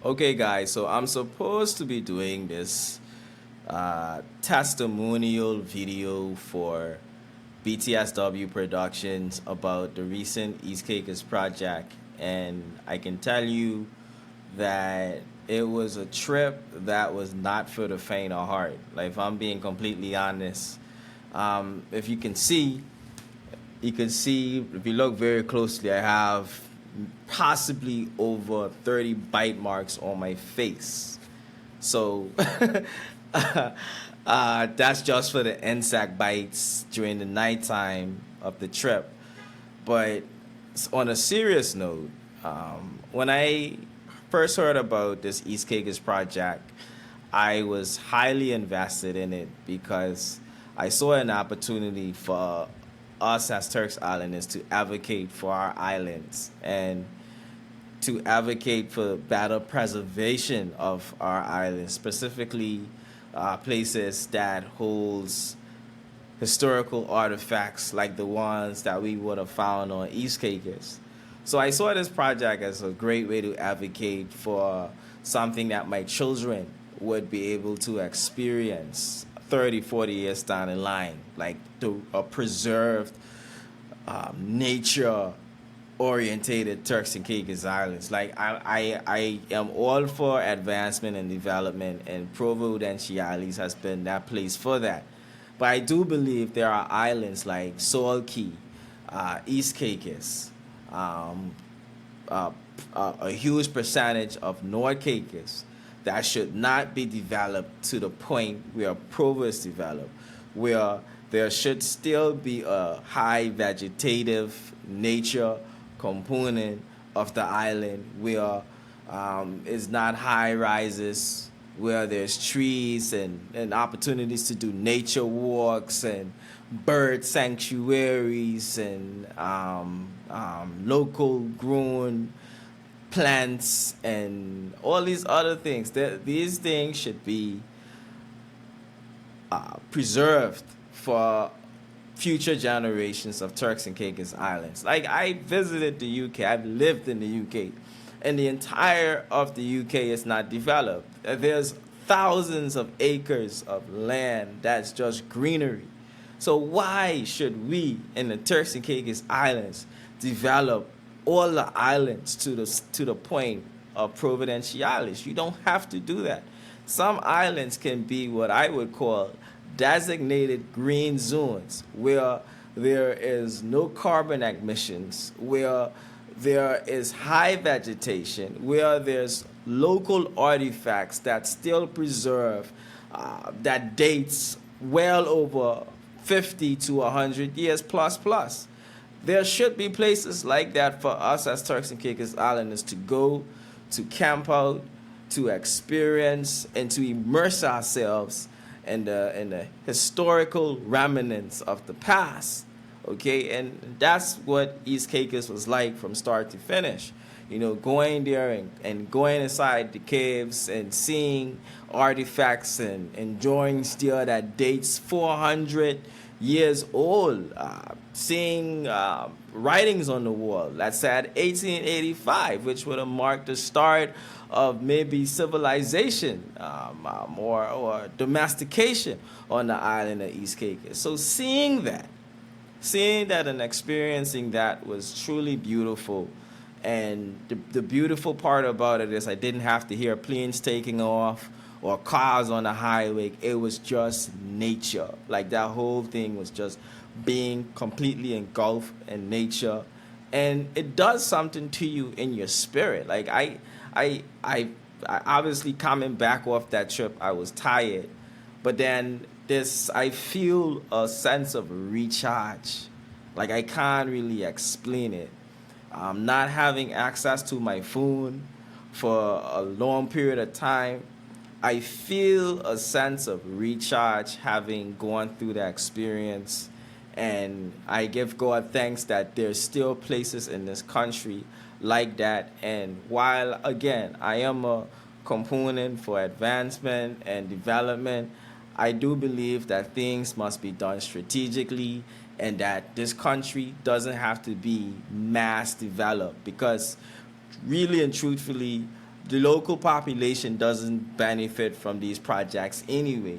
Okay, guys, so I'm supposed to be doing this testimonial video for BTSW Productions about the recent East Caicos project, and I can tell you that it was a trip that was not for the faint of heart. Like, if I'm being completely honest, if you can see, if you look very closely, I have possibly over 30 bite marks on my face. So that's just for the insect bites during the nighttime of the trip. But on a serious note, when I first heard about this East Caicos project, I was highly invested in it because I saw an opportunity for us as Turks Islanders to advocate for our islands and to advocate for better preservation of our islands, specifically places that holds historical artifacts like the ones that we would have found on East Caicos. So I saw this project as a great way to advocate for something that my children would be able to experience 30, 40 years down the line, like a preserved nature orientated Turks and Caicos Islands. Like I am all for advancement and development, and Providenciales has been that place for that. But I do believe there are islands like Soul Key, East Caicos, a huge percentage of North Caicos that should not be developed to the point where Provo is developed, where there should still be a high vegetative nature component of the island, where it's not high rises, where there's trees and opportunities to do nature walks and bird sanctuaries and local grown plants and all these other things. These things should be preserved for future generations of Turks and Caicos Islands. Like, I visited the UK, I've lived in the UK, and the entire of the UK is not developed. There's thousands of acres of land that's just greenery. So why should we in the Turks and Caicos Islands develop all the islands to the point of Providenciales? You don't have to do that. Some islands can be what I would call designated green zones, where there is no carbon emissions, where there is high vegetation, where there's local artifacts that still preserve, that dates well over 50 to 100 years plus. There should be places like that for us as Turks and Caicos Islanders to go, to camp out, to experience, and to immerse ourselves in the historical remnants of the past. Okay, and that's what East Caicos was like from start to finish. You know, going there and going inside the caves and seeing artifacts and enjoying steel that dates 400 years old, seeing writings on the wall that said 1885, which would have marked the start of maybe civilization or domestication on the island of East Caicos. So seeing that and experiencing that was truly beautiful. And the beautiful part about it is I didn't have to hear planes taking off or cars on the highway. It was just nature. Like, that whole thing was just being completely engulfed in nature. And it does something to you in your spirit. Like, I obviously, coming back off that trip, I was tired. But then I feel a sense of recharge. Like, I can't really explain it. Not having access to my phone for a long period of time, I feel a sense of recharge having gone through that experience. And I give God thanks that there's still places in this country like that. And while, again, I am a component for advancement and development, I do believe that things must be done strategically, and that this country doesn't have to be mass developed, because really and truthfully, the local population doesn't benefit from these projects anyway.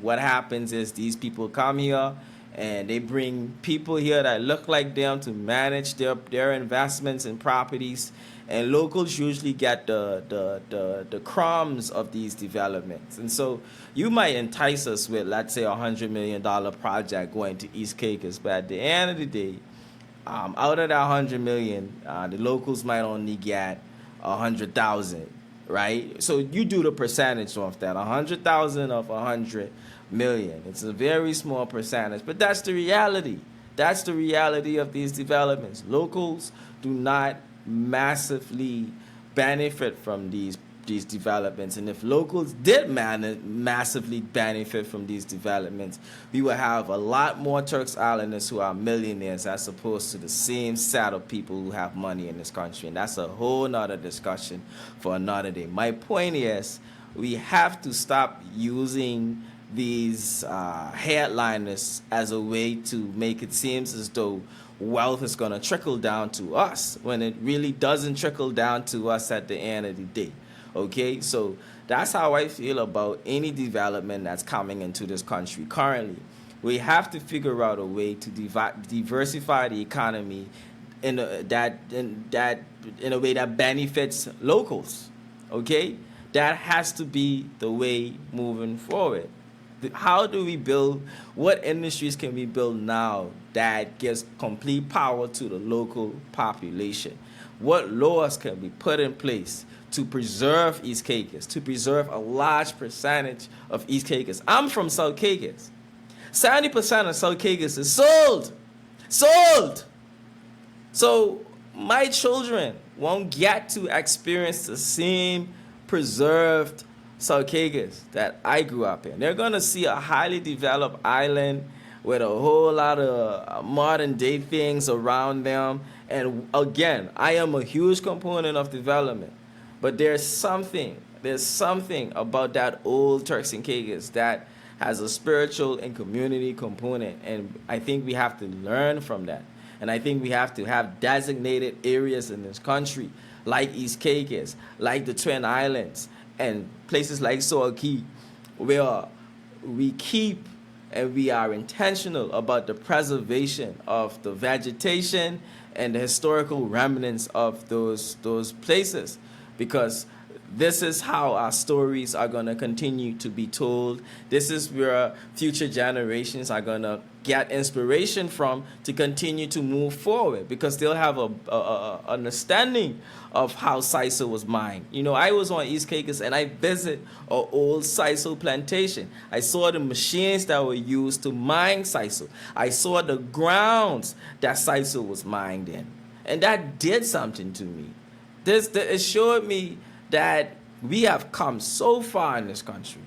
What happens is these people come here and they bring people here that look like them to manage their investments in properties, and locals usually get the crumbs of these developments. And so you might entice us with, let's say, $100 million project going to East Caicos, but at the end of the day, out of that 100 million, the locals might only get 100,000, right? So you do the percentage of that. 100,000 of 100 million. It's a very small percentage, but that's the reality. That's the reality of these developments. Locals do not massively benefit from these developments, and if locals did massively benefit from these developments, we would have a lot more Turks Islanders who are millionaires as opposed to the same set of people who have money in this country, and that's a whole nother discussion for another day. My point is, we have to stop using these headliners as a way to make it seem as though wealth is going to trickle down to us, when it really doesn't trickle down to us at the end of the day. Okay, so that's how I feel about any development that's coming into this country currently. We have to figure out a way to diversify the economy in a way that benefits locals. Okay, that has to be the way moving forward. How do we build? What industries can we build now that gives complete power to the local population? What laws can we put in place to preserve East Caicos, to preserve a large percentage of East Caicos? I'm from South Caicos. 70% of South Caicos is sold. Sold! So my children won't get to experience the same preserved South Caicos that I grew up in. They're going to see a highly developed island with a whole lot of modern day things around them. And again, I am a huge component of development. But there's something about that old Turks and Caicos that has a spiritual and community component. And I think we have to learn from that. And I think we have to have designated areas in this country, like East Caicos, like the Twin Islands, and places like Sauk Key, where we keep and we are intentional about the preservation of the vegetation and the historical remnants of those places, because this is how our stories are going to continue to be told. This is where future generations are going to get inspiration from to continue to move forward, because they'll have a understanding of how sisal was mined. You know, I was on East Caicos and I visited an old sisal plantation. I saw the machines that were used to mine sisal. I saw the grounds that sisal was mined in. And that did something to me. It showed me that we have come so far in this country.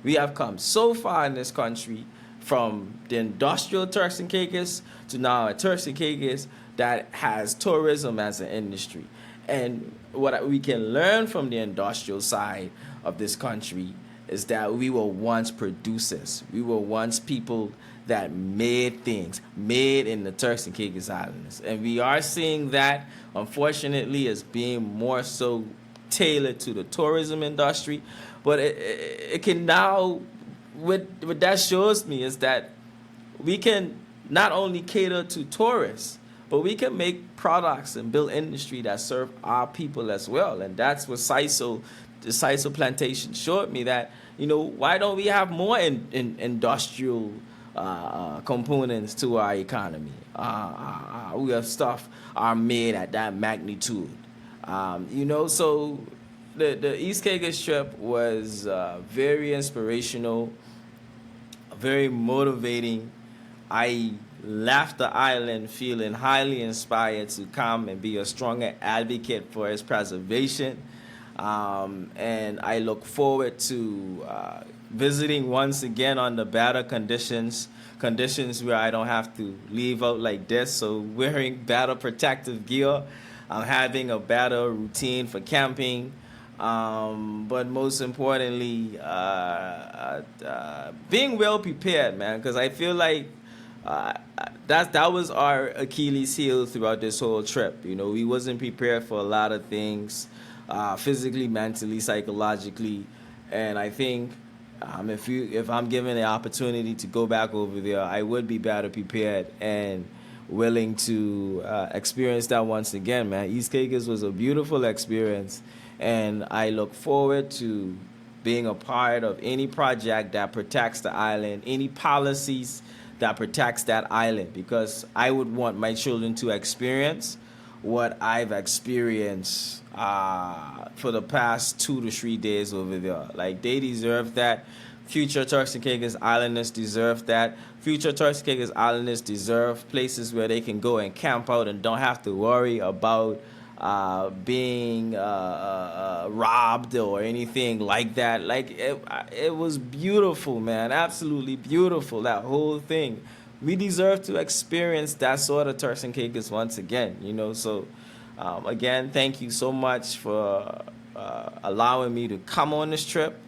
We have come so far in this country, from the industrial Turks and Caicos to now a Turks and Caicos that has tourism as an industry. And what we can learn from the industrial side of this country is that we were once producers. We were once people that made things, made in the Turks and Caicos Islands. And we are seeing that, unfortunately, as being more so tailored to the tourism industry. But it can now, what that shows me is that we can not only cater to tourists, but we can make products and build industry that serve our people as well. And that's what the sisal plantation showed me, that, you know, why don't we have more industrial components to our economy? We have stuff are made at that magnitude. You know, so the East Caicos trip was very inspirational, very motivating. I left the island feeling highly inspired to come and be a stronger advocate for its preservation. And I look forward to visiting once again under better conditions where I don't have to leave out like this. So wearing better protective gear, having a better routine for camping, but most importantly, being well prepared, man, because I feel like that was our Achilles heel throughout this whole trip. You know, we wasn't prepared for a lot of things. physically, mentally, psychologically. And I think if I'm given the opportunity to go back over there, I would be better prepared and willing to experience that once again, man. East Caicos was a beautiful experience, and I look forward to being a part of any project that protects the island, any policies that protects that island, because I would want my children to experience what I've experienced for the past 2 to 3 days over there. Like, they deserve that. Future Turks and Caicos Islanders deserve that. Future Turks and Caicos Islanders deserve places where they can go and camp out and don't have to worry about being robbed or anything like that. Like, it was beautiful, man. Absolutely beautiful, that whole thing. We deserve to experience that sort of Turks and Caicos once again, you know. So, again, thank you so much for allowing me to come on this trip.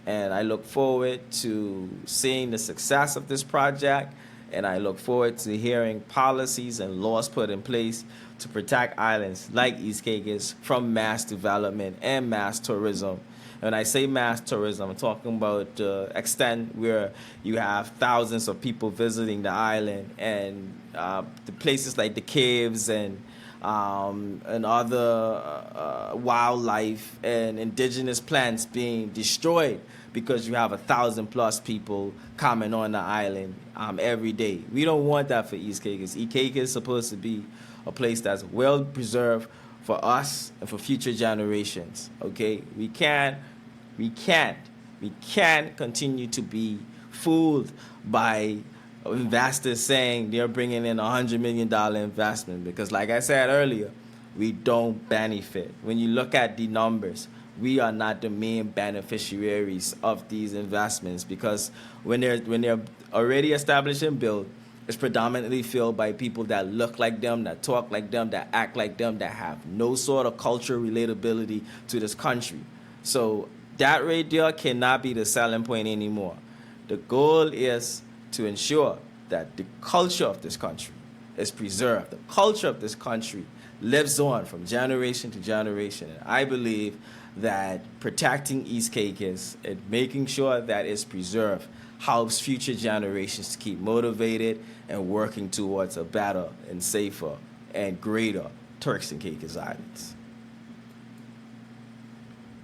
And I look forward to seeing the success of this project. And I look forward to hearing policies and laws put in place to protect islands like East Caicos from mass development and mass tourism. When I say mass tourism, I'm talking about the extent where you have thousands of people visiting the island, and the places like the caves and other wildlife and indigenous plants being destroyed because you have 1,000+ people coming on the island every day. We don't want that for East Caicos. East Caicos is supposed to be a place that's well preserved for us and for future generations. Okay, we can't continue to be fooled by investors saying they're bringing in $100 million investment, because, like I said earlier, we don't benefit. When you look at the numbers, we are not the main beneficiaries of these investments, because when they're already established and built, it's predominantly filled by people that look like them, that talk like them, that act like them, that have no sort of cultural relatability to this country. So that right there cannot be the selling point anymore. The goal is to ensure that the culture of this country is preserved. The culture of this country lives on from generation to generation. And I believe that protecting East Caicos and making sure that it's preserved helps future generations to keep motivated and working towards a better and safer and greater Turks and Caicos Islands.